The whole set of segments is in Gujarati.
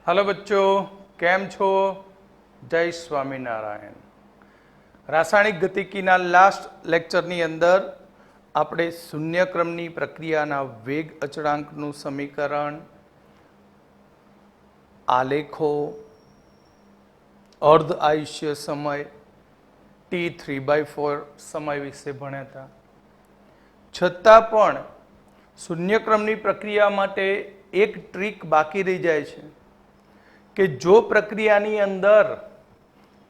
हेलो बच्चों, केम छो? जय स्वामीनारायण। रासायणिक गतिकीना लास्ट लेक्चरनी अंदर આપણે શૂન્યક્રમની પ્રક્રિયાના વેગ અચળાંકનું સમીકરણ, આલેખો, અર્ધ આયુષ્ય સમય, T3/4 સમય વિશે ભણ્યા હતા. છતાં પણ શૂન્યક્રમની પ્રક્રિયા માટે એક ટ્રીક બાકી રહી જાય છે કે જો પ્રક્રિયાની અંદર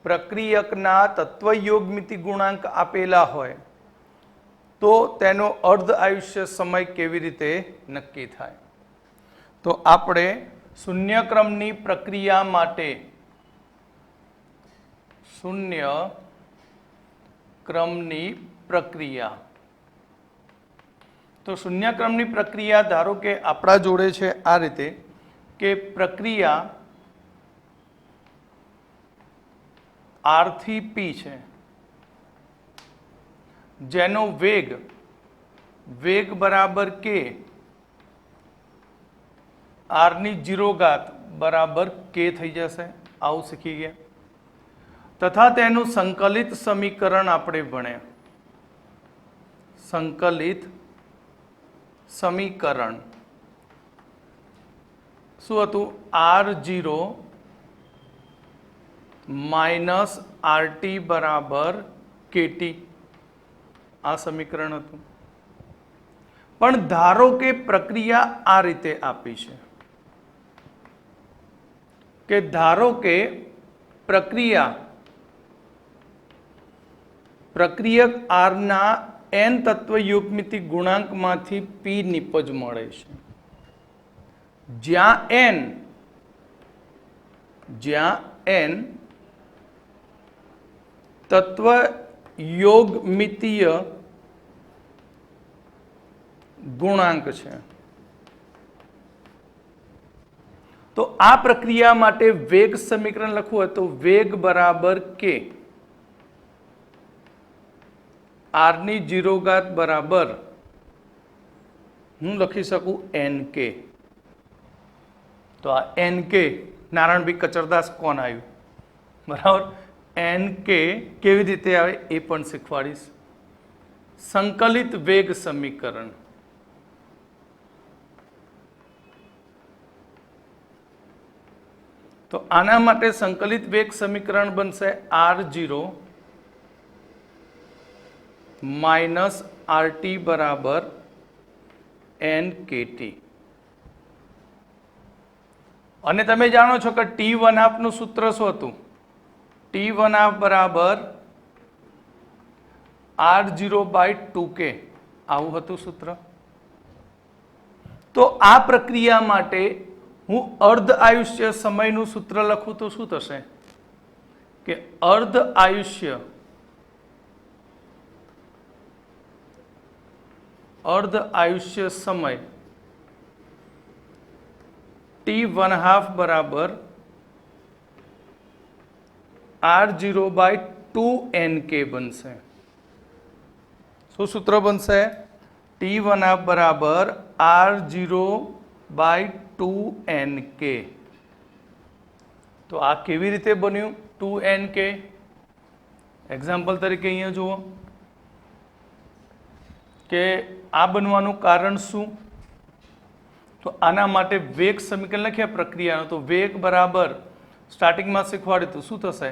પ્રક્રિયકના તત્વયોગમિતિ ગુણાંક આપેલા હોય તો તેનો અર્ધ આયુષ્ય સમય કેવી રીતે નક્કી થાય. તો આપણે શૂન્યક્રમની પ્રક્રિયા માટે શૂન્યક્રમની પ્રક્રિયા ધારો કે આપણા જોડે છે આ રીતે કે પ્રક્રિયા R થી P છે, જેનો વેગ બરાબર કે R ની 0 ઘાત બરાબર k થઈ જશે. આવું શીખી ગયા. તથા તેનું સંકલિત સમીકરણ આપણે ભણ્યા. સંકલિત સમીકરણ શું હતું? R0 માઇનસ RT બરાબર KT. આ સમીકરણ હતું. પણ ધારો કે પ્રક્રિયા આ રીતે આપી છે કે ધારો કે પ્રક્રિયક R ના n તત્વયુગ્મિતિ ગુણાંકમાંથી P નિપજ મળે છે, જ્યાં n તત્વયોગમિતીય ગુણાંક છે. તો આ પ્રક્રિયા માટે વેગ સમીકરણ લખવું હોય તો વેગ બરાબર કે R ની 0 ઘાત બરાબર હું લખી શકું NK. તો આ NK નારાયણભાઈ કચરદાસ કોણ આવ્યું બરાબર. NK કેવી રીતે આવે એ પણ શીખવાડીશ. સંકલિત વેગ સમીકરણ તો આના માટે સંકલિત વેગ સમીકરણ બનશે R0 માઇનસ RT બરાબર NKT. અને તમે જાણો છો કે T1/2 નું સૂત્ર શું હતું? T1/2 બરાબર R0/2K. આવું હતું સૂત્ર. તો આ પ્રક્રિયા માટે હું અર્ધ આયુષ્ય સમયનું સૂત્ર લખું તો શું થશે કે અર્ધ આયુષ્ય સમય T1/2 બરાબર R0/2NK બનશે. શું સૂત્ર બનશે? T1/2 બરાબર R0/2NK. તો આ કેવી રીતે બન્યું 2NK? એક્ઝામ્પલ તરીકે અહીંયા જુઓ કે આ બનવાનું કારણ શું? તો આના માટે વેગ સમીકરણ લખ્યા પ્રક્રિયાનો. તો વેગ બરાબર સ્ટાર્ટિંગમાં શીખવાડ્યું હતું શું થશે?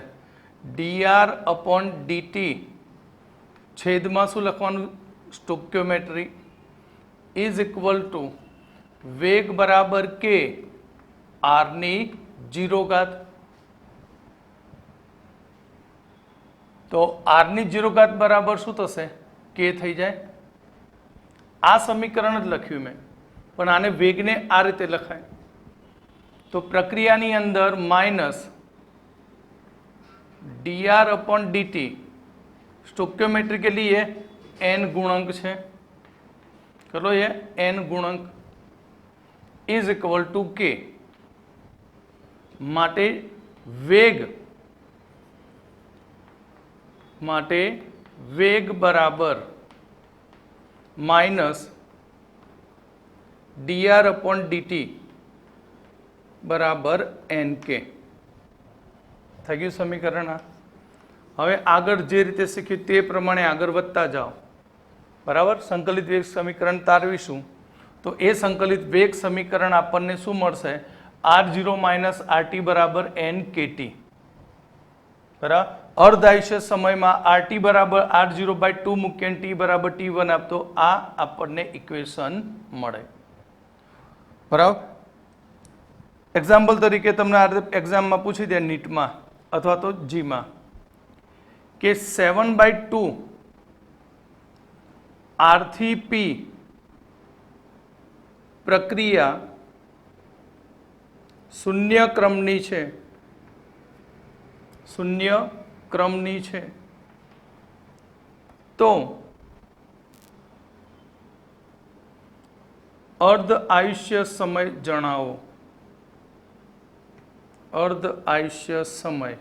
dR/dt છેદમાં શું લખવાનું? સ્ટોક્યોમેટ્રી ઇઝ ઇક્વલ ટુ વેગ બરાબર કે R ની 0 ઘાત. તો R ની 0 ઘાત બરાબર શું થશે? K થઈ જાય. આ સમીકરણ જ લખ્યું મેં, પણ આને વેગને આ રીતે લખાય. તો પ્રક્રિયાની અંદર માઇનસ dR/dt સ્ટોક્યોમેટ્રી के लिए n गुणक છે. चलो ये n गुणक इज इक्वल टू k. માટે વેગ બરાબર માઇનસ dR/dt बराबर एन के થઈ ગયું સમીકરણ આ હવે આગળ જે રીતે શીખ્યું તે પ્રમાણે આગળ વધતા જાઓ બરાબર સંકલિત વેગ સમીકરણ તારવીશું તો એ સંકલિત વેગ સમીકરણ આપણને શું મળશે r0 માઇનસ આરટી બરાબર એન કેટી બરાબર અર્ધ આયુષ્ય સમયમાં આરટી બરાબર r0/2 મૂકીને t બરાબર t1 આપતો આ આપણને ઇક્વેશન મળે બરાબર એક્ઝામ્પલ તરીકે તમને આ એક્ઝામમાં પૂછી દે નીટમાં અથવા તો જીમાં કે 7/2 R થી P પ્રક્રિયા શૂન્ય ક્રમની છે શૂન્ય ક્રમની છે તો અર્ધ આયુષ્ય સમય જણાવો અર્ધ આયુષ્ય સમય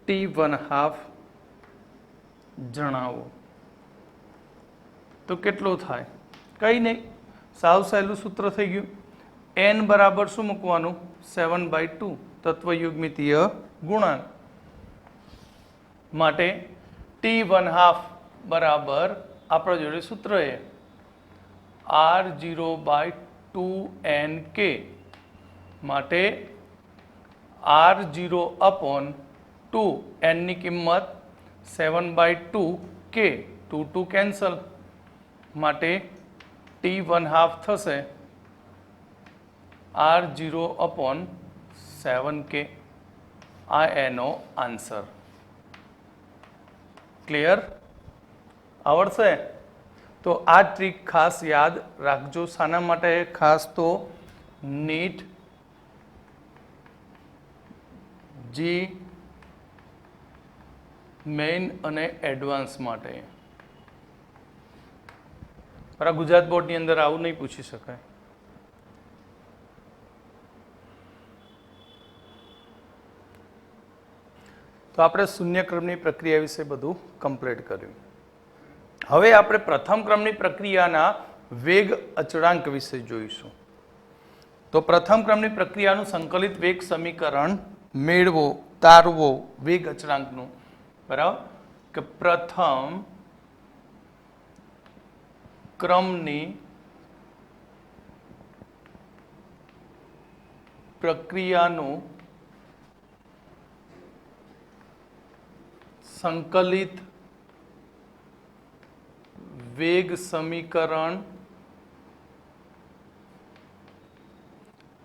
t1/2 જણાવો તો કેટલો થાય કંઈ નહીં સાવ સહેલું સૂત્ર થઈ ગયું n બરાબર શું મૂકવાનું 7/2 તત્વયુગ્મિતીય ગુણાંક માટે t1/2 બરાબર આપણા જોડે સૂત્ર એ r0/2nk માટે r0/2 n ની કિંમત 7/2 k 2 કેન્સલ માટે t1/2 થશે r0/7k આ એનો આન્સર ક્લિયર આવડશે તો આ ટ્રીક ખાસ યાદ રાખજો શાના માટે ખાસ તો નીટ જી મેઇન અને એડવાન્સ માટે પર ગુજરાત બોર્ડની અંદર આવું નહીં પૂછી શકાય તો આપણે શૂન્યક્રમની પ્રક્રિયા વિશે બધું કમ્પ્લીટ કર્યું હવે આપણે પ્રથમ ક્રમની પ્રક્રિયાના વેગ અચળાંક વિશે જોઈશું તો પ્રથમ ક્રમની પ્રક્રિયાનું સંકલિત વેગ સમીકરણ મેળવો તારવો વેગ અચળાંકનું બરાબર કે પ્રથમ ક્રમની પ્રક્રિયાનું સંકલિત વેગ સમીકરણ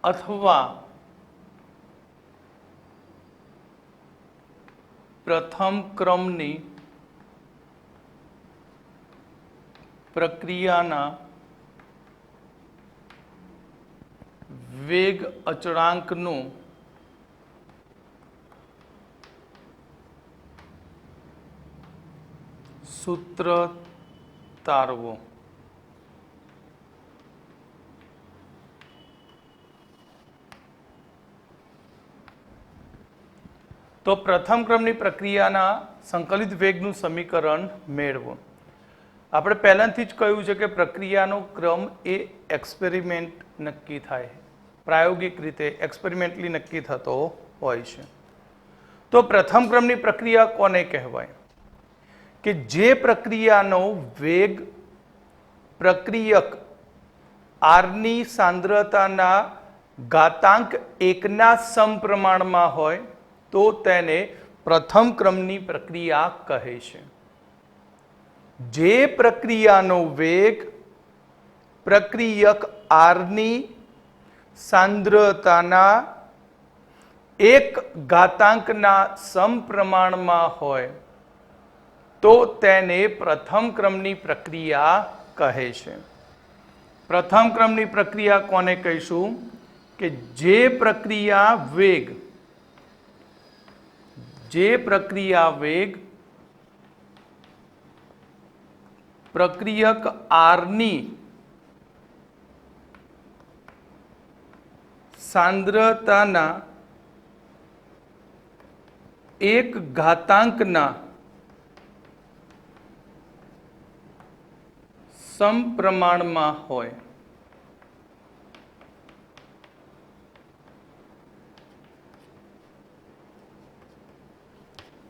અથવા પ્રથમ ક્રમની પ્રક્રિયાના વેગ અચળાંકનું સૂત્ર તારવો તો પ્રથમ ક્રમની પ્રક્રિયાના સંકલિત વેગનું સમીકરણ મેળવો આપણે પહેલાથી જ કહ્યું છે કે પ્રક્રિયાનો ક્રમ એ એક્સપેરિમેન્ટ નક્કી થાય પ્રાયોગિક રીતે એક્સપેરિમેન્ટલી નક્કી થતો હોય છે તો પ્રથમ ક્રમની પ્રક્રિયા કોને કહેવાય કે જે પ્રક્રિયાનો વેગ પ્રક્રિયક આરની સાંદ્રતાના ઘાતાંક 1ના સમપ્રમાણમાં હોય તો તેને પ્રથમ ક્રમની પ્રક્રિયા કહે છે જે પ્રક્રિયાનો વેગ પ્રક્રિયક આરની સાંદ્રતાના 1 ઘાતાંકના સમપ્રમાણમાં હોય તો તેને પ્રથમ ક્રમની પ્રક્રિયા કહે છે પ્રથમ ક્રમની પ્રક્રિયા કોને કહીશું કે જે પ્રક્રિયા વેગ પ્રક્રિયક આરની સાંદ્રતાના 1 ઘાતાંકના સમપ્રમાણમાં હોય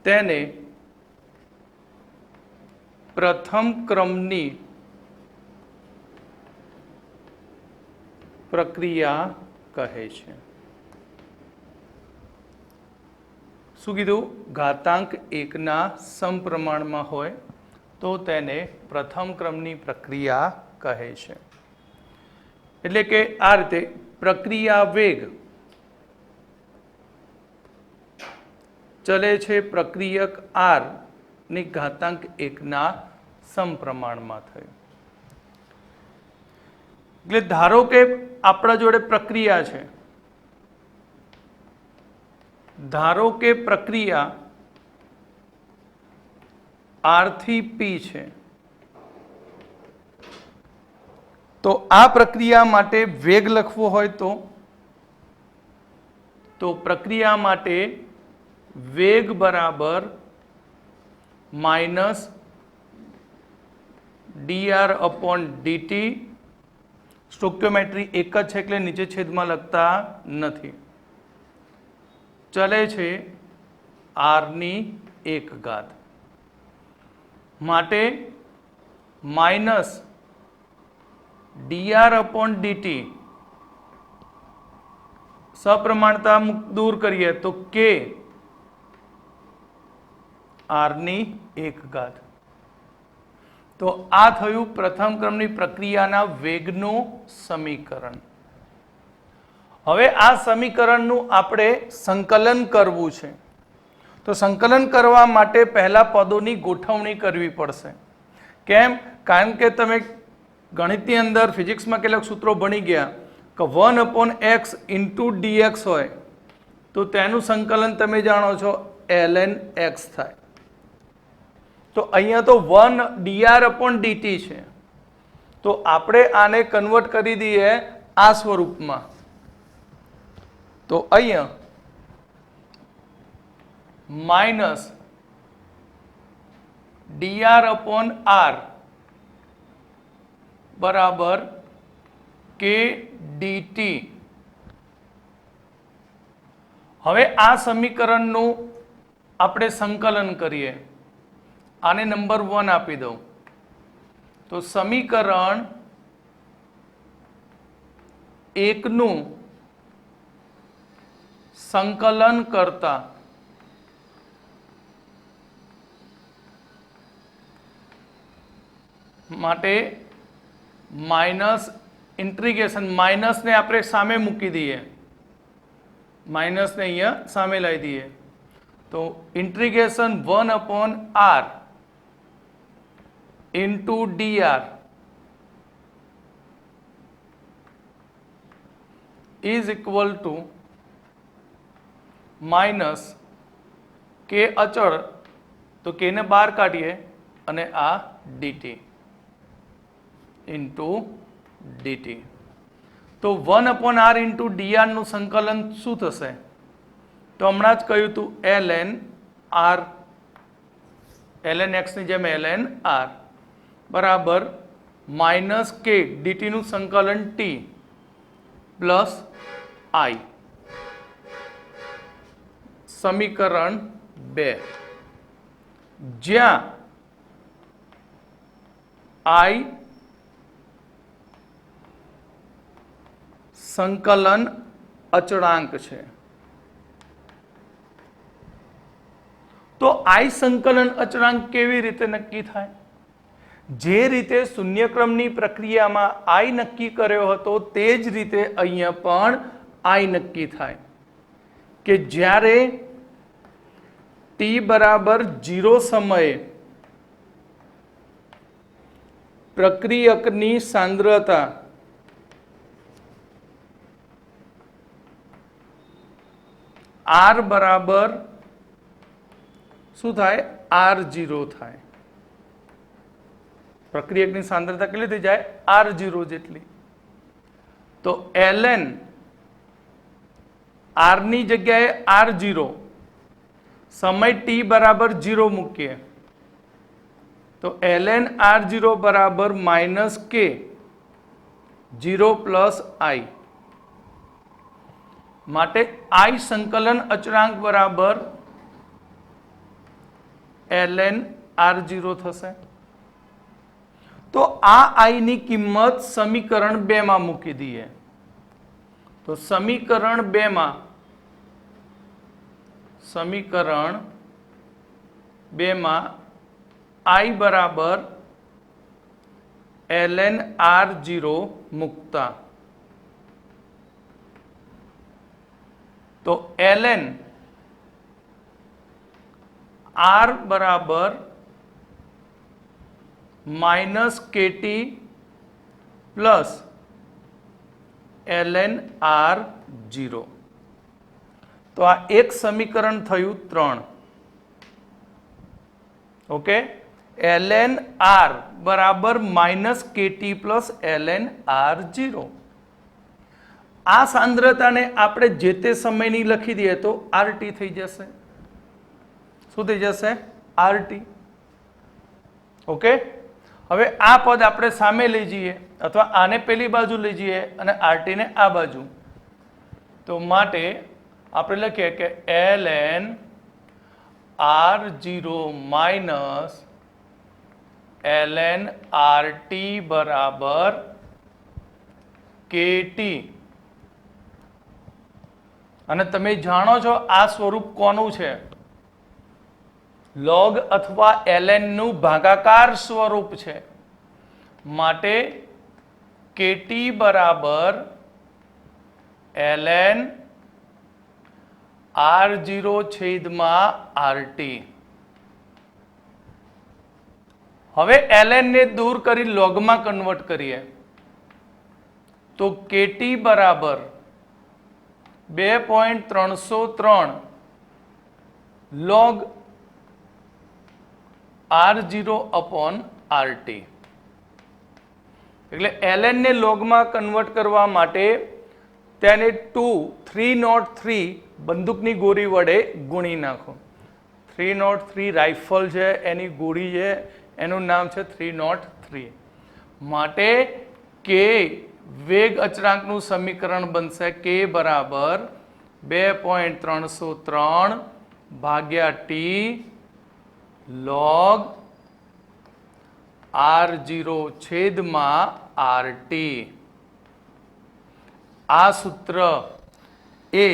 તેને પ્રથમ ક્રમની પ્રક્રિયા કહે છે. શું કીધું? ઘાતાંક એકના સમપ્રમાણમાં હોય તો તેને પ્રથમ ક્રમની પ્રક્રિયા કહે છે. એટલે કે આ રીતે પ્રક્રિયા વેગ ચલે છે પ્રક્રિયક આર ની ઘાતાંક એકના સમપ્રમાણમાં થયું. એટલે ધારો કે આપણા જોડે પ્રક્રિયા છે, ધારો કે પ્રક્રિયા આર થી પી છે, તો આ પ્રક્રિયા માટે વેગ લખવો હોય તો પ્રક્રિયા માટે વેગ બરાબર માઇનસ dr અપોન dt. સ્ટોક્યોમેટ્રી એક જ છે એટલે નીચે છેદમાં લખતા નથી. ચલે છે r ની 1 ઘાત માટે માઇનસ dr અપોન dt. સપ્રમાણતા દૂર કરીએ તો k r ની 1 ઘાત. તો આ થયું પ્રથમ ક્રમની પ્રક્રિયાના વેગનું સમીકરણ. હવે આ સમીકરણનું આપણે સંકલન કરવું છે. તો સંકલન કરવા માટે પહેલા પદોની ગોઠવણી કરવી પડશે. કેમ? કારણ કે તમે ગણિતની અંદર ફિઝિક્સમાં કેટલાક સૂત્રો ભણી ગયા કે 1/x ઇન્ટુ dx હોય તો તેનું સંકલન તમે જાણો છો ln x થાય. તો અહીંયા તો 1 dr અપોન dt છે, તો આપણે આને કન્વર્ટ કરી દઈએ આ સ્વરૂપમાં. તો અહીંયા માઇનસ dr અપોન r બરાબર k dt. હવે આ સમીકરણનું આપણે સંકલન કરીએ. આને નંબર 1 આપી દઉં તો સમીકરણ 1 નું સંકલન કરતા માટે માઇનસ ઇન્ટિગ્રેશન, માઇનસને આપણે સામે મૂકી દઈએ, માઇનસને અહીંયા સામે લાવી દઈએ તો integration 1 upon r into dr is equal to minus કે અચળ તો કે ને બહાર કાઢીએ અને આ dt into dt. તો 1 અપોન r into dr નું સંકલન શું થશે? તો હમણાં જ કહ્યું હતું ln r, ln x ની જેમ ln r બરાબર માઇનસ કે dt નું સંકલન t પ્લસ i. સમીકરણ 2 જ્યાં i સંકલન અચળાંક છે. તો i સંકલન અચળાંક કેવી રીતે નક્કી થાય? જે રીતે શૂન્યક્રમની પ્રક્રિયામાં i નક્કી કર્યો હતો તે જ રીતે અહીંયા પણ i નક્કી થાય કે જ્યારે t બરાબર 0 સમયે પ્રક્રિયકની સાંદ્રતા r બરાબર શું થાય? r0 થાય. પ્રક્રિયકની સાંદ્રતા કેટલી થઈ જાય? r0 જેટલી. તો ln r ની જગ્યાએ r0 સમય t બરાબર 0 મૂકીએ તો ln r0 બરાબર માઇનસ કે 0 પ્લસ i. માટે i સંકલન અચળાંક બરાબર ln r0 થશે. તો આ i ની કિંમત સમીકરણ 2 માં મૂકી દઈએ. તો સમીકરણ 2 માં i બરાબર ln r0 મૂકતા, તો ln r બરાબર -kt પ્લસ ln r0. તો આ એક સમીકરણ થયું 3. ઓકે, ln r બરાબર -kt પ્લસ ln r0. આ સાંદ્રતાને આપણે જે તે સમયની લખી દઈએ તો RT થઈ જશે. શું થઈ જશે? RT. ઓકે, હવે આ પદ આપણે સામે લઈ જઈએ અથવા આને પેલી બાજુ લઈ જઈએ અને RT ને આ બાજુ. તો માટે આપણે લખીએ કે ln r0 minus ln RT બરાબર KT. અને તમે જાણો છો આ સ્વરૂપ કોનું છે? લોગ અથવા ln નું ભાગાકાર સ્વરૂપ છે. માટે KT બરાબર ln r0 છેદમાં RT. હવે ln ને દૂર કરી લોગમાં કન્વર્ટ કરીએ તો KT બરાબર 2.303 log r0 upon RT. એટલે ln ને લોગમાં કન્વર્ટ કરવા માટે તેને 303 બંદૂકની ગોળી વડે ગુણી નાખો. 303 રાઇફલ છે એની ગોળી છે, એનું નામ છે 303. માટે કે વેગ અચળાંકનું સમીકરણ બનશે k બરાબર 2.303 ભાગ્યા t log r0 છેદમાં RT. આ સૂત્ર એ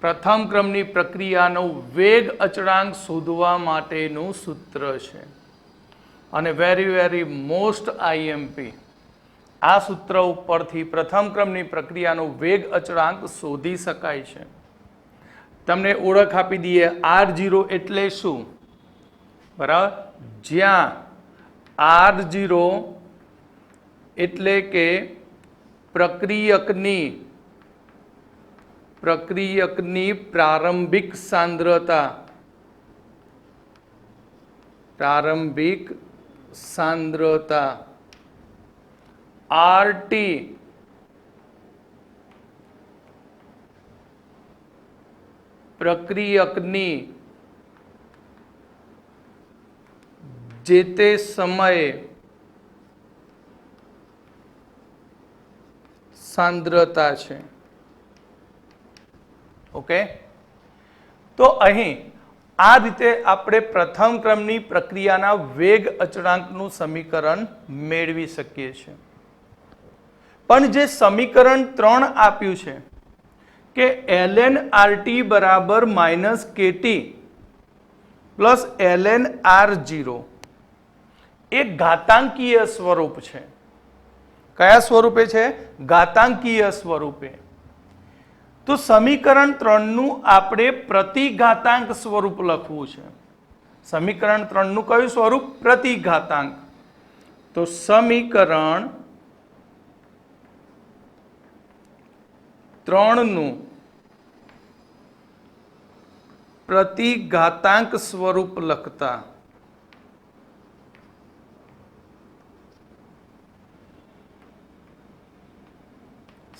પ્રથમ ક્રમની પ્રક્રિયાનો વેગ અચળાંક શોધવા માટેનું સૂત્ર છે અને વેરી મોસ્ટ IMP. આ સૂત્ર ઉપરથી પ્રથમ ક્રમની પ્રક્રિયાનો વેગ અચળાંક શોધી શકાય છે. તમને ઓળખ આપી દઈએ, R0 એટલે શું? બરાબર, જ્યાં R0 એટલે કે પ્રક્રિયકની પ્રારંભિક સાંદ્રતા RT પ્રક્રિયકની જે તે સમયે સાંદ્રતા છે. ઓકે, તો અહીં આ રીતે આપણે પ્રથમ ક્રમની પ્રક્રિયાના વેગ અચળાંકનું સમીકરણ મેળવી શકીએ છીએ. પણ જે સમીકરણ 3 આપ્યું છે કે ln RT બરાબર -KT પ્લસ ln R0 એ ઘાતાંકીય સ્વરૂપ છે. કયા સ્વરૂપે છે? ઘાતાંકીય સ્વરૂપે. તો સમીકરણ 3 નું આપણે પ્રતિઘાતાંક સ્વરૂપ લખવું છે. સમીકરણ 3 નું કયું સ્વરૂપ? પ્રતિઘાતાંક. તો સમીકરણ 3 નું પ્રતિઘાતાંક સ્વરૂપ લખતા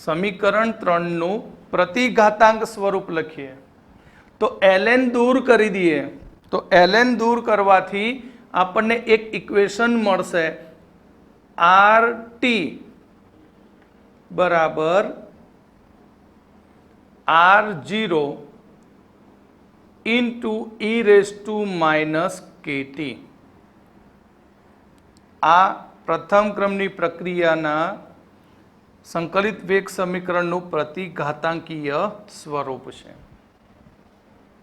સમીકરણ 3 નું પ્રતિઘાતાંક સ્વરૂપ લખીએ તો ln દૂર કરી દઈએ તો ln દૂર કરવાથી આપણને એક ઇક્વેશન મળશે RT બરાબર R0 into e raised to minus KT। આ પ્રથમ ક્રમની પ્રક્રિયાના સંકલિત વેગ સમીકરણનું પ્રતિઘાતાંકીય સ્વરૂપ છે।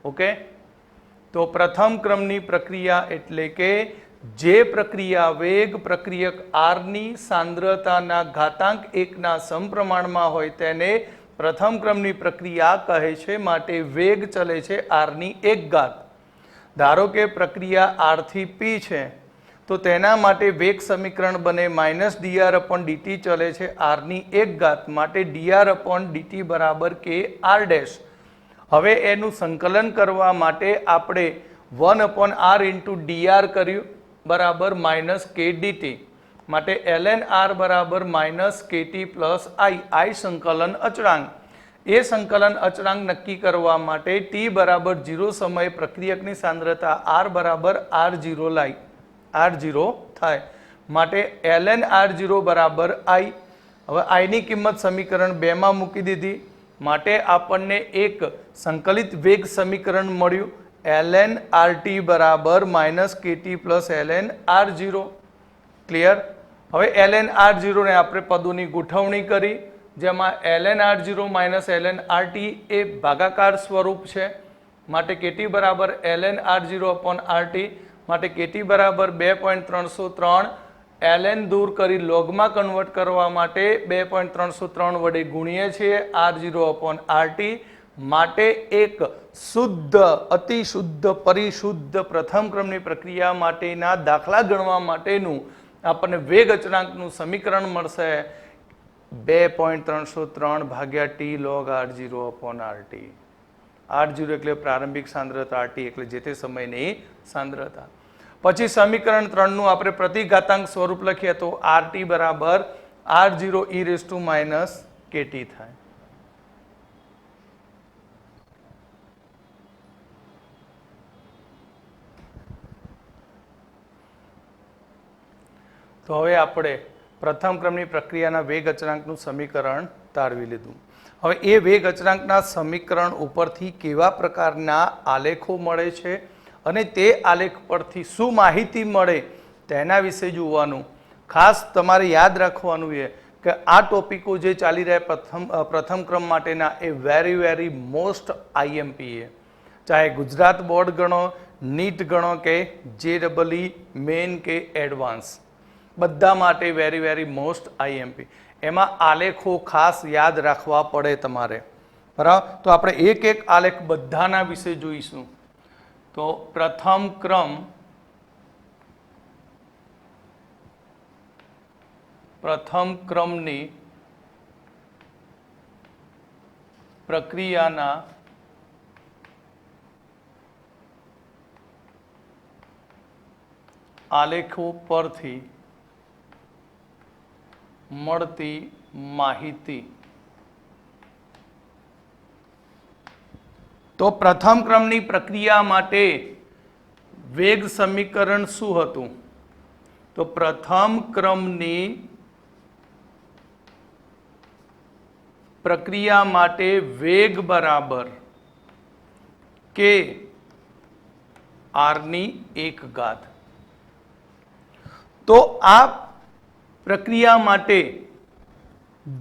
ઓકે, તો પ્રથમ ક્રમની પ્રક્રિયા એટલે કે જે પ્રક્રિયા વેગ પ્રક્રિયક R ની સાંદ્રતાના ઘાતાંક 1 ના સમપ્રમાણમાં હોય તેને પ્રથમ ક્રમની પ્રક્રિયા કહે છે। માટે વેગ ચલે છે R ની 1 ઘાત। ધારો કે પ્રક્રિયા R થી P છે તો તેના માટે વેગ સમીકરણ બને -dr/dt ચલે છે R ની 1 ઘાત। માટે dr/dt બરાબર kr'। હવે એનું સંકલન કરવા માટે આપણે 1/r × dr કર્યું બરાબર -kdt। માટે ln r બરાબર -kt + i સંકલન અચળાંક। એ સંકલન અચળાંક નક્કી કરવા માટે t બરાબર 0 સમયે પ્રક્રિયકની સાંદ્રતા r બરાબર r0 થાય। માટે ln r0 બરાબર i। હવે i ની કિંમત સમીકરણ 2 માં મૂકી દીધી। માટે આપણને એક સંકલિત વેગ સમીકરણ મળ્યું ln rt બરાબર -kt + ln r0। ક્લિયર? હવે ln r0 ને આપણે પદોની ગોઠવણી કરી, જેમાં ln r0 - ln rt એ ભાગાકાર સ્વરૂપ છે। માટે kt બરાબર ln r0/rt। માટે kt બરાબર 2.303। ln દૂર કરી લોગમાં કન્વર્ટ કરવા માટે 2.303 વડે ગુણીએ છીએ r0/rt। માટે એક શુદ્ધ, અતિશુદ્ધ, પરિશુદ્ધ પ્રથમ ક્રમની પ્રક્રિયા માટેના દાખલા ગણવા માટેનું આપણને વેગ અચળાંકનું સમીકરણ મળશે 2.303 ભાગ્યા t log r0/rt। r0 એટલે પ્રારંભિક સાંદ્રતા, rt એટલે જે તે સમયની સાંદ્રતા। પછી સમીકરણ 3 નું આપણે પ્રતિઘાતાંક સ્વરૂપ લખીએ તો rt બરાબર r0 e kt થાય। તો હવે આપણે પ્રથમ ક્રમની પ્રક્રિયાના વેગ અચળાંકનું સમીકરણ તારવી લીધું। હવે એ વેગ અચળાંકના સમીકરણ ઉપરથી કેવા પ્રકારના આલેખો મળે છે અને તે આલેખ પરથી શું માહિતી મળે તેના વિશે જોવાનું। ખાસ તમારે યાદ રાખવાનું છે કે આ ટોપિકો જે ચાલી રહ્યા પ્રથમ ક્રમ માટેના એ વેરી મોસ્ટ IMP છે। ચાહે ગુજરાત બોર્ડ ગણો, નીટ ગણો કે JEE મેઇન કે એડવાન્સ, બધા માટે વેરી મોસ્ટ IMP। એમાં આલેખો ખાસ યાદ રાખવા પડે તમારે, બરાબર? તો આપણે એક એક આલેખ બધાના વિશે જોઈશું। તો પ્રથમ ક્રમની પ્રક્રિયાના આલેખો પરથી મળતી માહિતી। તો પ્રથમ ક્રમની પ્રક્રિયા માટે વેગ સમીકરણ શું હતું? તો પ્રથમ ક્રમની પ્રક્રિયા માટે વેગ બરાબર k r ની 1 ઘાત। તો આ પ્રક્રિયા માટે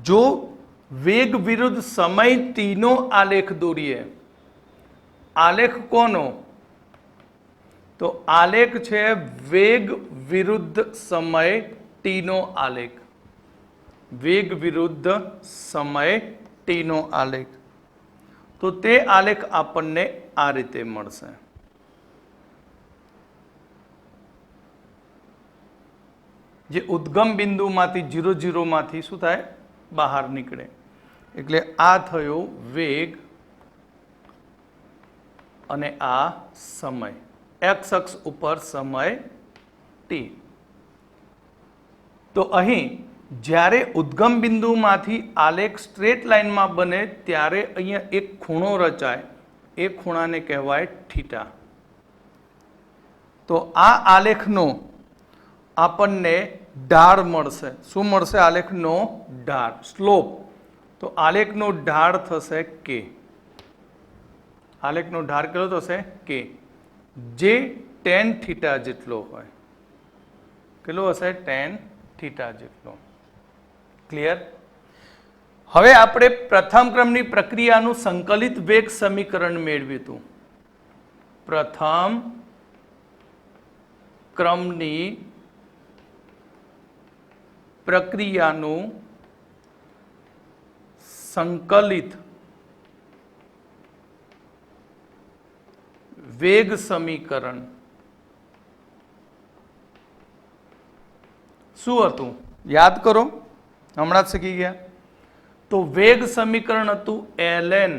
જો વેગ વિરુદ્ધ સમય t નો આલેખ દોરીએ, આલેખ કોનો? તો આલેખ છે વેગ વિરુદ્ધ સમય t નો આલેખ। વેગ વિરુદ્ધ સમય t નો આલેખ। તો તે આલેખ આપણને આ રીતે મળશે। જે ઉદ્ગમ બિંદુમાંથી 0, 0 માંથી શું થાય? બહાર નીકળે। એટલે આ થયો વેગ અને આ સમય, x અક્ષ ઉપર સમય t। તો અહીં જ્યારે ઉદ્ગમ બિંદુમાંથી આલેખ સ્ટ્રેટ લાઇનમાં બને ત્યારે અહીંયા એક ખૂણો રચાય, એ ખૂણાને કહેવાય થીટા। તો આ આલેખનો આપણને ઢાળ મળશે। શું મળશે? આલેખનો ઢાળ, સ્લોપ। તો આલેખનો ઢાળ થશે k। આલેખનો ઢાળ કેટલો થશે? k। જે tan થીટા જેટલો હોય. કેટલો હશે? tan થીટા જેટલો. ક્લિયર? હવે આપણે પ્રથમ ક્રમની પ્રક્રિયાનું સંકલિત વેગ સમીકરણ મેળવ્યું હતું. પ્રથમ ક્રમની પ્રક્રિયાનું સંકલિત વેગ સમીકરણ શું હતું? યાદ કરો, હમણાં જ શીખી ગયા. તો વેગ સમીકરણ હતું ln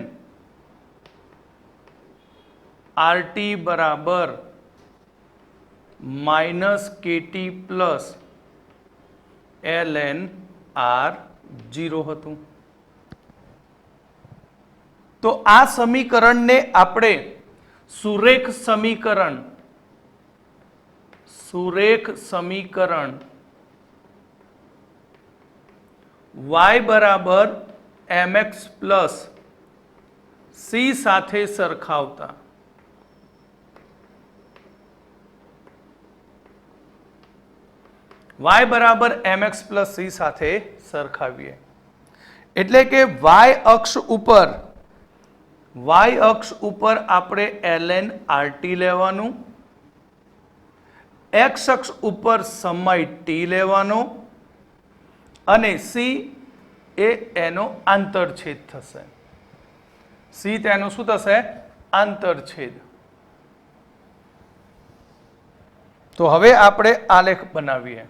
RT બરાબર -KT પ્લસ ln R0 હતું. તો આ સમીકરણને આપણે સુરેખ સમીકરણ y બરાબર mx પ્લસ c સાથે સરખાવતા y બરાબર mx પ્લસ c સાથે સરખાવીએ એટલે કે y અક્ષ ઉપર આપણે ln RT લેવાનું, x અક્ષ ઉપર સમય t લેવાનો અને c એ એનો આંતરછેદ થશે. c તેનું શું થશે? આંતરછેદ. તો હવે આપણે આલેખ બનાવીએ.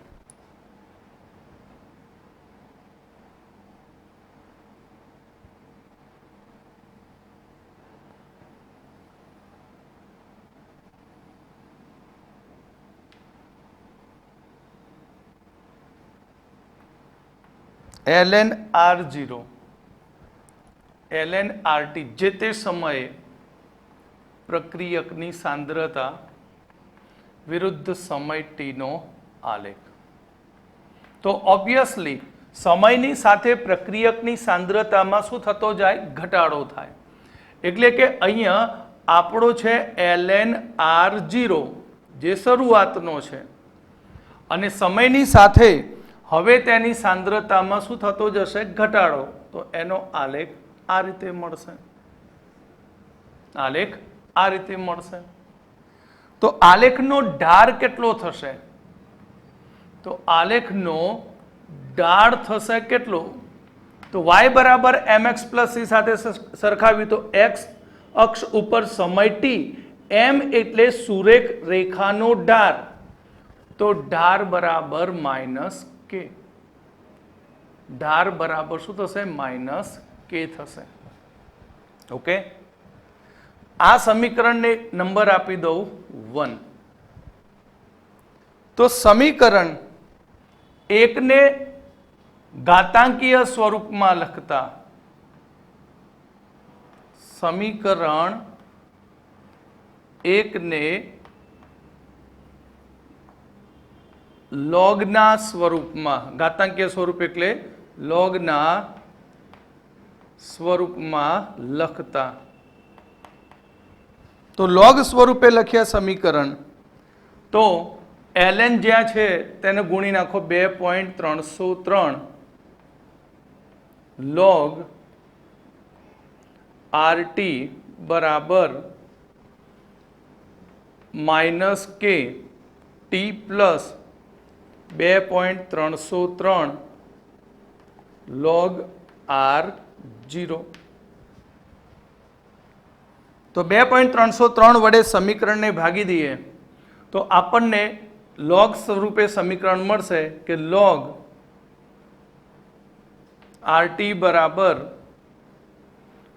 ln R0 ln RT જે તે સમયે પ્રક્રિયકની સાંદ્રતા વિરુદ્ધ સમય t નો આલેખ. તો ઓબ્વિયસલી સમયની સાથે પ્રક્રિયકની સાંદ્રતામાં શું થતો જાય? ઘટાડો થાય. એટલે કે અહીંયા આપણો છે ln R0 જે શરૂઆતનો છે અને સમયની સાથે હવે તેની સાંદ્રતામાં શું થતો જશે? ઘટાડો. તો એનો આલેખ આ રીતે મળશે. આલેખ આ રીતે મળશે. તો આલેખનો ઢાળ કેટલો થશે? તો આલેખનો ઢાળ થશે કેટલો? તો y બરાબર mx પ્લસ c સાથે સરખાવ્યું તો x અક્ષ ઉપર સમય t, m એટલે સુરેખ રેખાનો ઢાળ, તો ઢાળ બરાબર -k. ઢાળ બરાબર શું થશે? -k થશે. ઓકે, આ સમીકરણને નંબર આપી દઉં 1. તો સમીકરણ એકને ઘાતાંકીય સ્વરૂપમાં લખતા સમીકરણ એકને લોગના સ્વરૂપમાં, ઘાતાંકીય સ્વરૂપ એટલે લોગના સ્વરૂપમાં લખતા. તો લોગ સ્વરૂપે લખ્યા સમીકરણ તો ln જ્યાં છે તેને ગુણી નાખો 2.303 log RT બરાબર -k t plus 2.303 log R0. તો 2.303 વડે સમીકરણને ભાગી દઈએ તો આપણને લોગ સ્વરૂપે સમીકરણ મળશે કે log RT બરાબર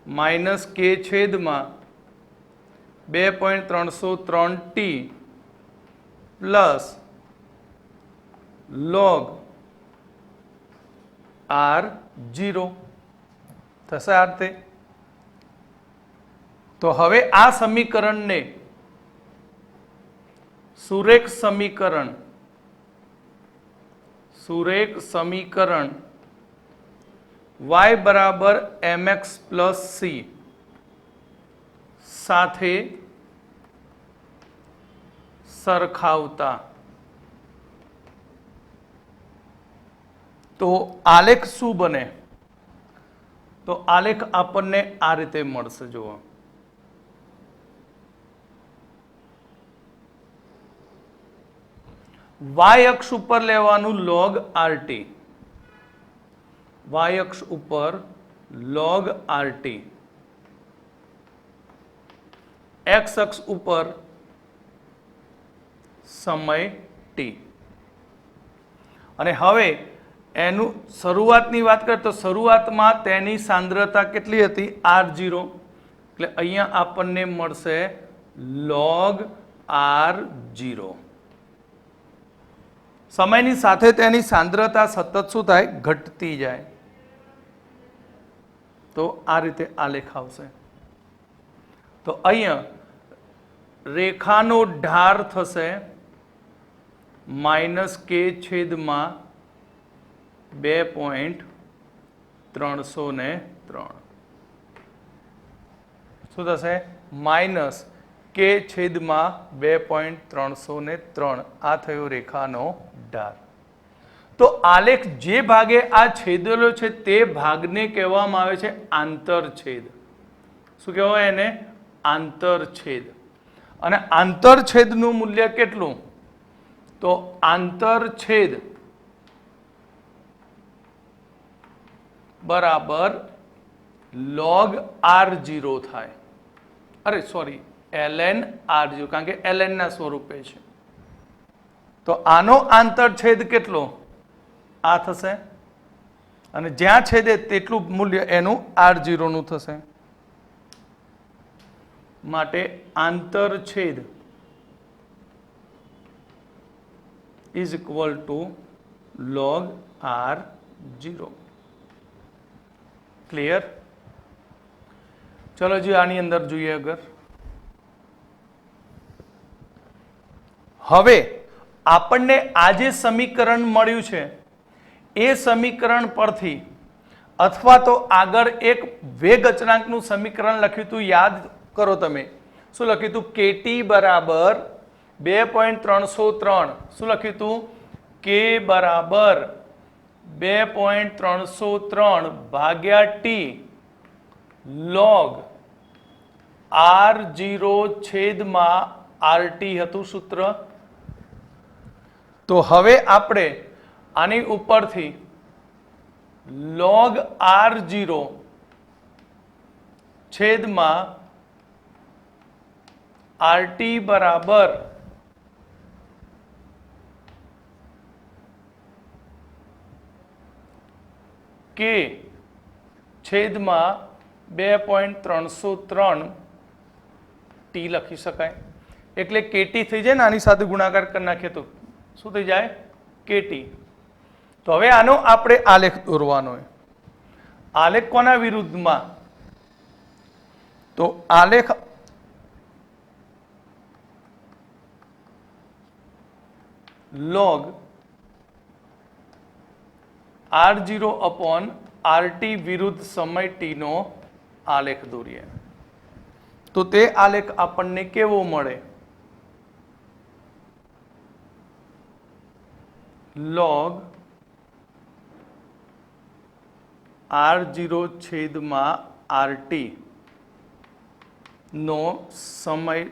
-k છેદમાં 2.303t પ્લસ log R0 થશે આ રીતે. તો હવે આ સમીકરણને સુરેખ સમીકરણ y બરાબર mx પ્લસ c સરખાવતા તો આલેખ શું બને? તો આલેખ આપણને આ રીતે મળશે. જુઓ, વાય અક્ષ ઉપર લેવાનું log RT, વાય અક્ષ ઉપર log RT, એક્સ અક્ષ ઉપર સમય t. અને હવે એનું શરૂઆતની વાત કરીએ તો શરૂઆતમાં તેની સાંદ્રતા કેટલી હતી? R0. એટલે અહીંયા આપણને મળશે log R0. સમયની સાથે તેની સાંદ્રતા સતત શું થાય? ઘટતી જાય. તો આ રીતે આલેખ આવશે. તો અહીંયા રેખાનો ઢાર થશે -k છેદમાં 2.303. શું થશે? -k છેદમાં 2.303. આ થયો રેખાનો ઢાર. તો આલેખ જે ભાગે આ છેદેલો છે તે ભાગને કહેવામાં આવે છે આંતરછેદ. શું કહેવાય એને? આંતરછેદ. અને આંતરછેદનું મૂલ્ય કેટલું? તો આંતરછેદ બરાબર log R0 થાય. અરે સોરી, ln R0, કારણ કે ln ના સ્વરૂપે છે. તો આનો આંતરછેદ કેટલો? આ થશે. અને જ્યાં છેદે તેટલું મૂલ્ય એનું R0 નું થશે. માટે આંતરછેદ is equal to log R0. Clear? ચલો જી આની અંદર જોઈએ. અગર હવે આપણને આ જે સમીકરણ મળ્યું છે એ સમીકરણ પરથી અથવા તો આગળ એક વેગ અચળાંકનું સમીકરણ લખ્યું હતું, યાદ કરો તમે. શું લખ્યું હતું? KT બરાબર 2.303. શું લખ્યું હતું? K બરાબર 2.303 ભાગ્યા T log R0 છેદમાં RT હતું સૂત્ર. તો હવે આપણે આની ઉપરથી log R0 છેદમાં RT બરાબર K છેદમાં 2.303 T લખી શકાય. એટલે KT થઈ જાય ને, આની સાથે ગુણાકાર કરી નાખીએ તો શું થઈ જાય? KT. તો હવે આનો આપણે આલેખ દોરવાનો હોય. આલેખ કોના વિરુદ્ધમાં? તો આલેખ log R0 upon RT વિરુદ્ધ સમય T નો આલેખ દોરીએ. તો તે આલેખ આપણને કેવો મળે? log R0 છેદમાં RT નો સમય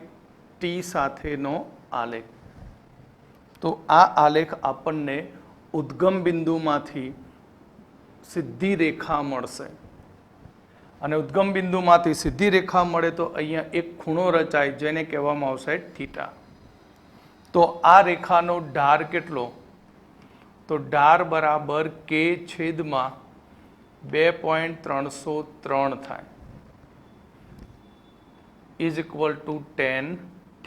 T સાથેનો આલેખ. તો આ આલેખ આપણને ઉદ્ગમ બિંદુમાંથી સીધી રેખા મળશે. અને ઉદ્ગમ બિંદુમાંથી સીધી રેખા મળે તો અહીંયા એક ખૂણો રચાય જેને કહેવામાં આવશે થીટા. તો આ રેખાનો ઢાર કેટલો? તો ઢાર બરાબર K છેદમાં 2.303 થાય. Is equal to tan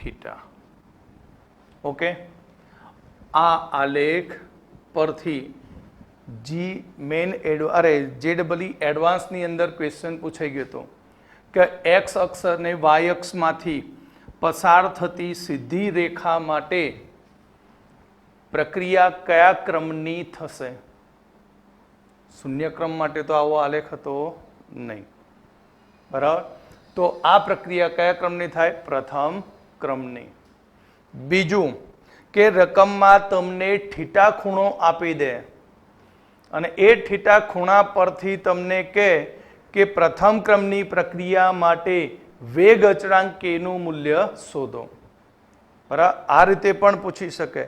theta. Okay, આ આલેખ પરથી JEE એડવાન્સની અંદર ક્વેશ્ચન પૂછાઈ ગયો હતો કે એક્સ અક્ષ અને વાય અક્ષમાંથી પસાર થતી સીધી રેખા માટે પ્રક્રિયા કયા ક્રમની થશે? શૂન્ય ક્રમ માટે તો આવો આલેખ હતો નહીં. બરાબર? તો આ પ્રક્રિયા કયા ક્રમની થાય? પ્રથમ ક્રમની. બીજું કે રકમમાં તમને થીટા ખૂણો આપી દે અને એ થીટા ખૂણા પરથી તમને કહે કે પ્રથમ ક્રમની પ્રક્રિયા માટે વેગ અચળાંક k નું મૂલ્ય શોધો. બરાબર, આ રીતે પણ પૂછી શકે.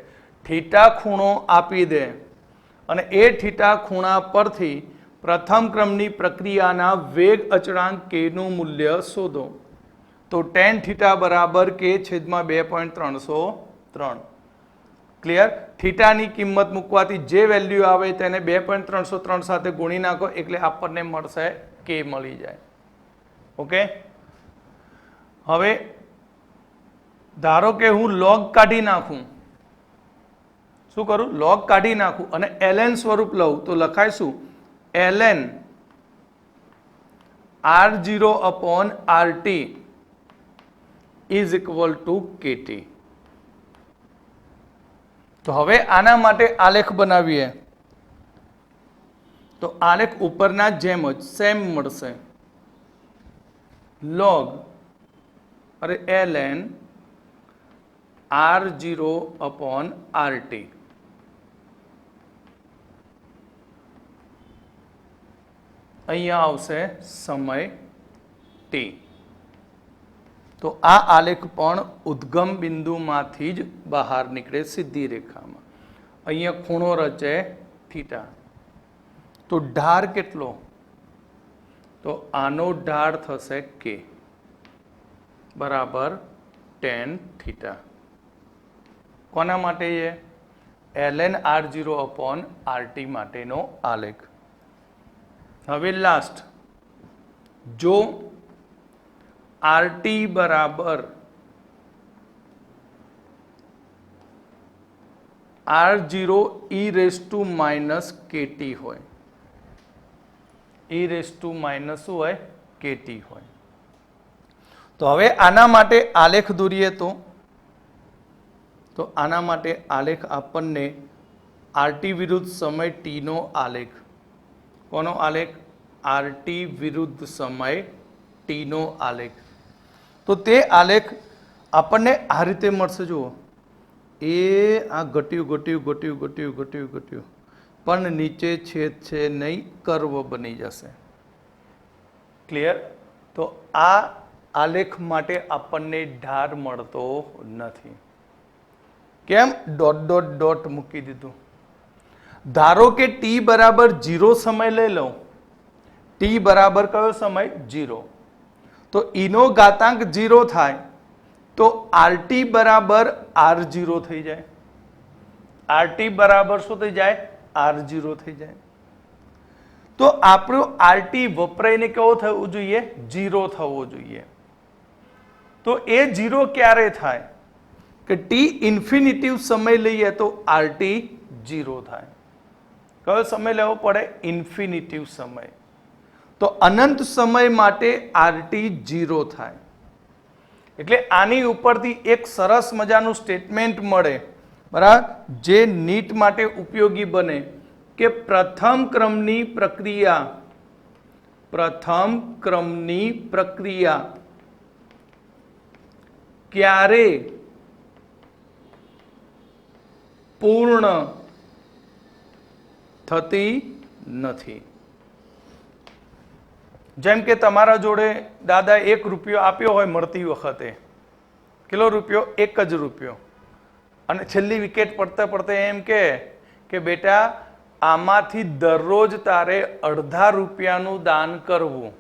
થીટા ખૂણો આપી દે અને એ થીટા ખૂણા પરથી પ્રથમ ક્રમની પ્રક્રિયાના વેગ અચળાંક k નું મૂલ્ય શોધો. તો tan થીટા બરાબર k છેદમાં 2.303. ક્લિયર? થીટાની કિંમત મૂકવાથી જે વેલ્યુ આવે તેને 2.303 સાથે ગુણી નાખો એટલે આપણને મળશે k મળી જાય. ઓકે, હવે ધારો કે હું log કાઢી નાખું. શું કરું? log કાઢી નાખું અને ln સ્વરૂપ લઉં તો લખાય શું? ln r0 upon rt is equal to kt. તો હવે આના માટે આલેખ બનાવીએ તો આલેખ ઉપરના જેમ જ સેમ મળશે. log અરે ln r0 upon rt. અહીંયા આવશે સમય t. તો આ આલેખ પણ ઉદ્ગમ બિંદુમાંથી જ બહાર નીકળે સીધી રેખામાં. અહીંયા ખૂણો રચે થીટા. તો ઢાળ કેટલો? તો આનો ઢાળ થશે k બરાબર tan થીટા. કોના માટે છે? ln r0 upon rt માટેનો આલેખ. હવે લાસ્ટ, જો rt બરાબર r0 e raised to minus kt હોય, e raised to minus શું હોય? kt હોય. તો હવે આના માટે આલેખ દોરીએ તો આના માટે આલેખ આપણને rt વિરુદ્ધ સમય t નો આલેખ. કોનો આલેખ? rt વિરુદ્ધ સમય t નો આલેખ. તો તે આલેખ આપણને આ રીતે મળશે. જુઓ, એ આ ઘટ્યું ઘટ્યું ઘટ્યું ઘટ્યું ઘટ્યું ઘટ્યું પણ નીચે છેદ છે નહીં, કર્વ બની જશે. ક્લિયર? તો આ આલેખ માટે આપણને ઢાળ મળતો નથી. કેમ? ડોટ ડોટ ડોટ મૂકી દીધું. ધારો કે t બરાબર 0 સમય લઈ લઉં. t બરાબર કયો સમય? 0. તો e નો ઘાતાંક 0 થાય તો rt બરાબર r0 થઈ જાય. rt બરાબર શું થઈ જાય? r0 થઈ જાય. તો આપણો rt વપરાઈને કેવો થવો જોઈએ? 0 થવો જોઈએ. તો એ 0 ક્યારે થાય? કે t ઇન્ફિનિટિવ સમય લઈએ તો rt 0 થાય. કયો સમય લેવો પડે? ઇન્ફિનિટિવ સમય. તો અનંત સમય માટે rt 0 થાય. એટલે આની ઉપરથી એક સરસ મજાનું સ્ટેટમેન્ટ મળે, બરાબર, જે નીટ માટે ઉપયોગી બને કે પ્રથમ ક્રમની પ્રક્રિયા ક્યારે પૂર્ણ થતી નથી. જેમ કે તમારા જોડે દાદા 1 રૂપિયો આપ્યો હોય મળતી વખતે. કેટલો રૂપિયો? 1 જ રૂપિયો. અને છેલ્લી વિકેટ પડતા પડતા એમ કે બેટા આમાંથી દરરોજ તારે અડધા રૂપિયાનું દાન કરવું.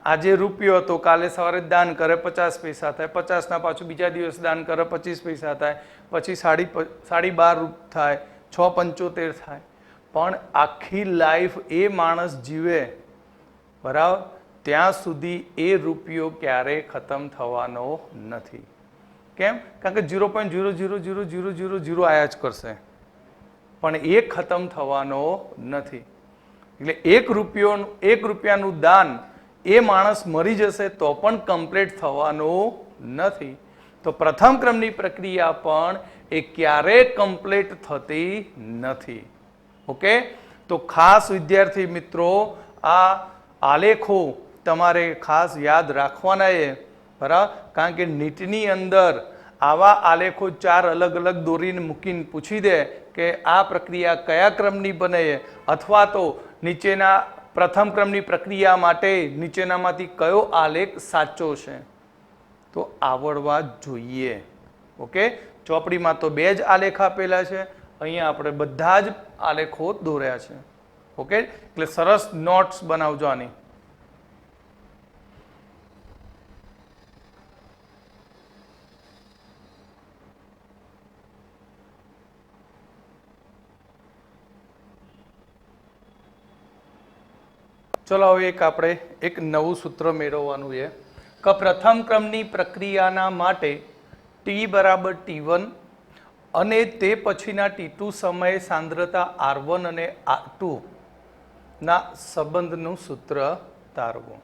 આજે રૂપિયો હતો, કાલે સવારે દાન કરે 50 પૈસા થાય, 50 ના પાછું બીજા દિવસ દાન કરે 25 પૈસા થાય, પછી 12.5 થાય, 6.75 થાય. પણ આખી લાઈફ એ માણસ જીવે, બરાબર, ત્યાં સુધી એ રૂપિયો ક્યારેય ખતમ થવાનો નથી. કેમ? કારણ કે 0.0000000 આયા જ કરશે, પણ એ ખતમ થવાનો નથી. એટલે 1 રૂપિયાનું દાન એ માણસ મરી જશે તો પણ કમ્પ્લીટ થવાનું નથી. તો પ્રથમ ક્રમની પ્રક્રિયા પણ એ ક્યારેય કમ્પ્લીટ થતી નથી. ઓકે, તો ખાસ વિદ્યાર્થી મિત્રો આ આલેખો તમારે ખાસ યાદ રાખવાના છે, બરાબર, કારણ કે નીટની અંદર આવા આલેખો 4 અલગ અલગ દોરીને મૂકીને પૂછી દે કે આ પ્રક્રિયા કયા ક્રમની બને અથવા તો નીચેના પ્રથમ ક્રમની પ્રક્રિયા માટે નીચેનામાંથી કયો આલેખ સાચો છે તો આવડવા જોઈએ. ઓકે, ચોપડીમાં તો 2 જ આલેખ આપેલા છે, અહીંયા આપણે બધા જ આલેખો દોર્યા છે. ઓકે, એટલે સરસ નોટ્સ બનાવજો આની. ચલો હવે એક નવું સૂત્ર મેળવવાનું છે કે પ્રથમ ક્રમની પ્રક્રિયાના માટે ટી બરાબર T1 અને તે પછીના T2 સમયે સાંદ્રતા R1 અને R2 ના સંબંધનું સૂત્ર તારવું.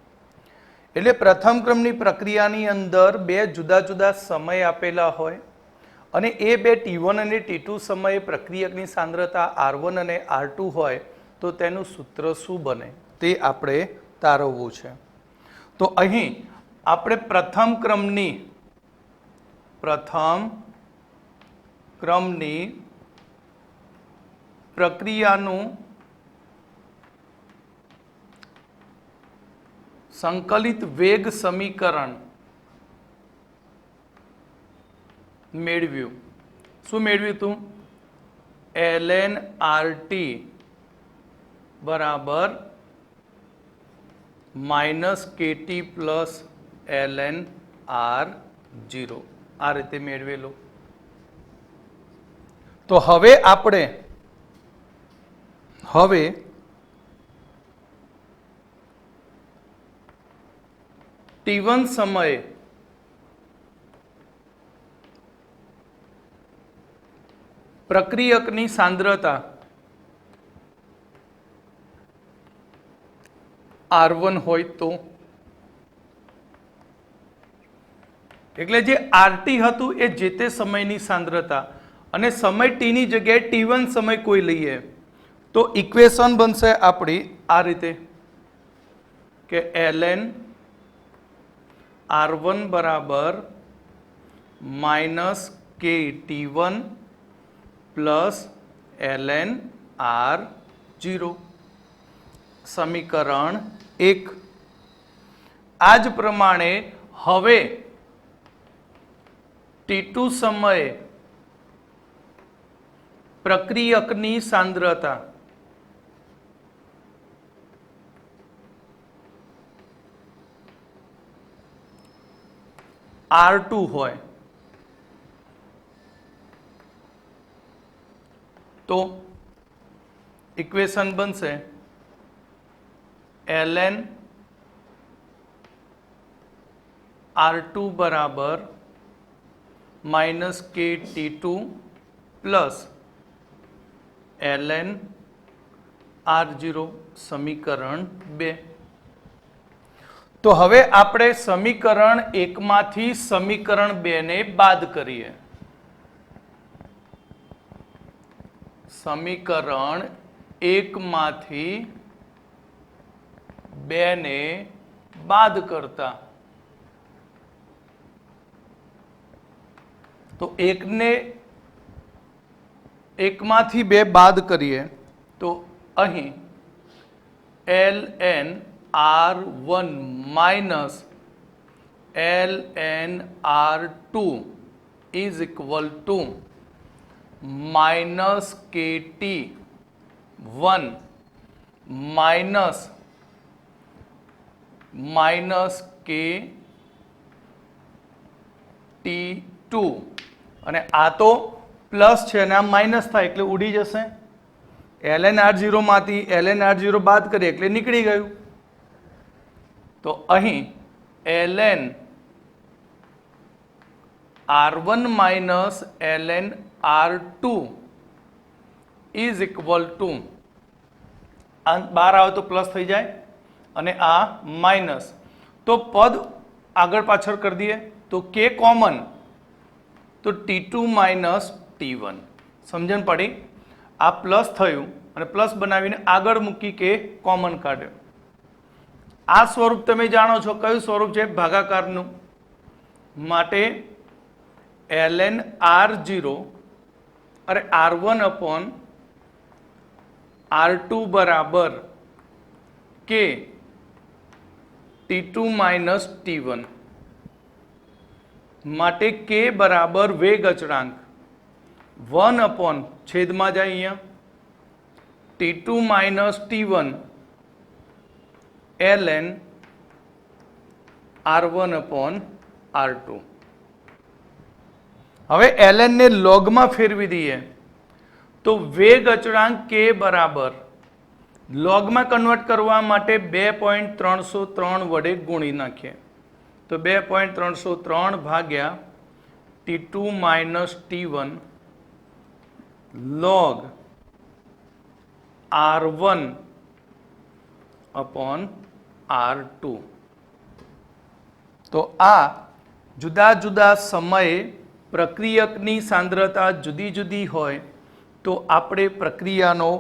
એટલે પ્રથમ ક્રમની પ્રક્રિયાની અંદર 2 જુદા જુદા સમય આપેલા હોય અને એ 2 T1 અને T2 સમયે પ્રક્રિયકની સાંદ્રતા R1 અને R2 હોય તો તેનું સૂત્ર શું બને તે આપણે તારવવું છે. તો અહીં આપણે પ્રથમ ક્રમની પ્રક્રિયાનું સંકલિત વેગ સમીકરણ મેળવ્યું. શું મેળવ્યું હતું? ln RT બરાબર -KT પ્લસ ln R0 આ રીતે મેળવેલું. તો હવે આપણે T1 સમયે પ્રક્રિયકની સાંદ્રતા R1 હોય તો એટલે જે RT હતું એ જે તે સમયની સાંદ્રતા અને સમય T ની જગ્યાએ T1 સમય કોઈ લઈએ તો ઇક્વેશન બનશે આપણી આ રીતે કે ln R1 બરાબર -KT1 પ્લસ ln R0 સમીકરણ 1. આ જ પ્રમાણે હવે T2 સમયે પ્રક્રિયકની સાંદ્રતા R2 હોય તો ઇક્વેશન બનશે ln R2 બરાબર -KT2 પ્લસ ln R0 સમીકરણ 2. તો હવે આપણે સમીકરણ 1 માંથી સમીકરણ 2 ને બાદ કરીએ. સમીકરણ 1 માંથી 2 ને બાદ કરતા તો 1 માંથી 2 બાદ કરીએ તો અહીં ln R1 minus ln R2 is equal to -KT1 minus KT2 અને આ તો પ્લસ છે અને આ માઇનસ થાય એટલે ઉડી જશે. ln R0 માંથી ln R0 બાદ કરીએ એટલે નીકળી ગયું. તો અહીં ln R1 minus ln R2 is equal to બહાર આવે તો પ્લસ થઈ જાય અને આ માઇનસ. તો પદ આગળ પાછળ કરી દઈએ તો કે કોમન તો T2 minus T1 સમજણ પડી. આ પ્લસ થયું અને પ્લસ બનાવીને આગળ મૂકી કે કોમન કાઢ્યો. આ સ્વરૂપ તમે જાણો છો કયું સ્વરૂપ છે ભાગાકારનું. માટે ln r0 अरे r1 अपॉन r2 बराबर k t2 माइनस t1 માટે k बराबर वेग अचळांक 1 अपॉन छेद में जाए अहींया t2 minus t1 ln r1 upon r2। હવે ln ने log में फेरवी दीए तो वेग अचळांक k बराबर log में कन्वर्ट करवा माटे 2.303 वडे गुणी नाखीए तो 2.303 भाग्या t2 minus t1 log r1 upon r2। तो आ जुदा जुदा समये प्रक्रियकनी सांद्रता जुदी जुदी होय तो आपणे प्रक्रियानो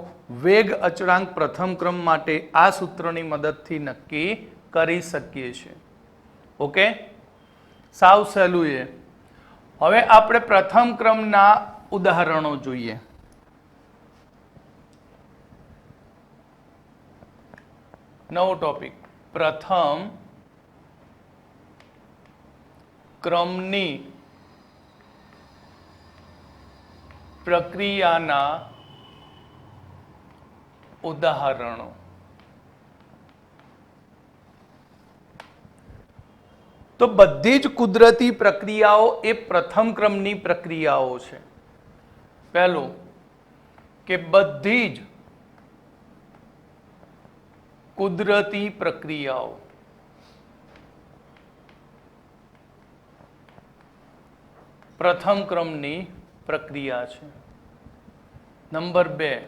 वेग अचळांक प्रथम क्रम माटे आ सूत्रनी मददथी नक्की करी शकीए छीए। ओके, साव सहेलुं छे। हवे आपणे प्रथम क्रमना उदाहरणो जोईए। नवो टॉपिक, प्रथम क्रमनी प्रक्रियाना उदाहरणों। तो बधी ज कुदरती प्रक्रियाओं ए प्रथम क्रमनी प्रक्रियाओं छे। पहलो के बधी ज कुदरती प्रक्रियाओं प्रथम क्रमनी प्रक्रिया छे। नंबर 2,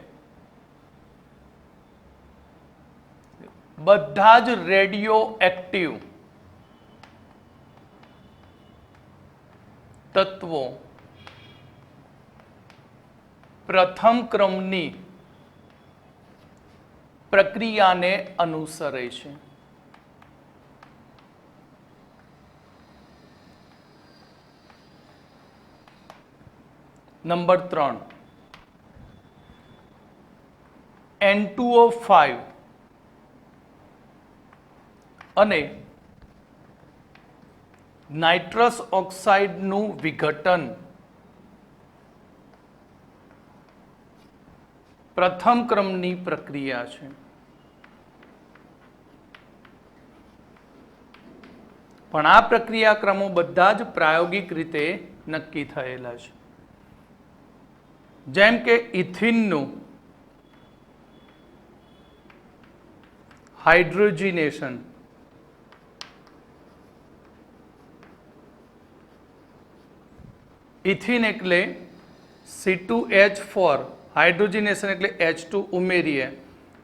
बधा ज रेडियो एक्टिव तत्वों प्रथम क्रमनी प्रक्रिया ने अनुसरे छे। नंबर 3, N2O5 અને નાઇટ્રસ ઓક્સાઇડનું વિઘટન પ્રથમ ક્રમની પ્રક્રિયા છે। પણ આ પ્રક્રિયાક્રમો બધા જ પ્રાયોગિક રીતે નક્કી થયેલા છે। જેમ કે ઇથિનનું હાઇડ્રોજિનેશન, ઇથિન એટલે C2H4, હાઇડ્રોજિનેશન એટલે H2 ઉમેરીએ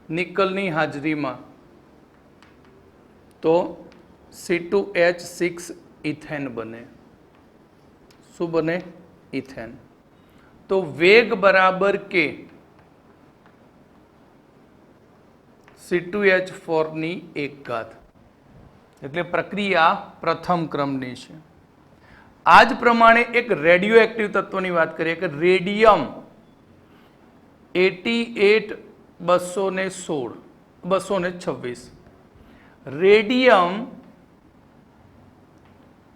નિકલની હાજરીમાં તો C2H6 ઇથેન બને। શું બને? ઇથેન। तो वेग बराबर के C2H4 नी 1 એટલે પ્રક્રિયા પ્રથમ ક્રમની છે। આ જ પ્રમાણે એક રેડિયો એક્ટિવ તત્વની વાત કરીએ કે રેડિયમ 226 રેડિયમ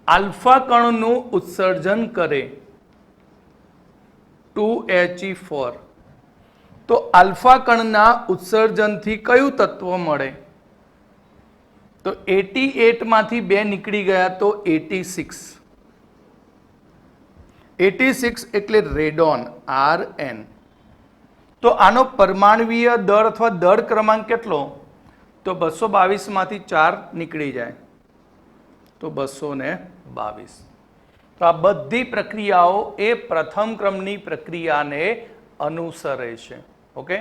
આલ્ફા કણનું ઉત્સર્જન કરે 2He4 तो अल्फा कणना उत्सर्जन थी कयु तत्व मळे तो 88 मांथी 2 निकली गया तो 86 એટલે રેડોન Rn। तो आनो परमाणुवीय दर अथवा दर क्रमांक केटलो तो 222 मांथी 4 निकली जाए तो 222। तो आ बधी प्रक्रियाओं ए प्रथम क्रमनी प्रक्रिया ने अनुसरे छे। ओके।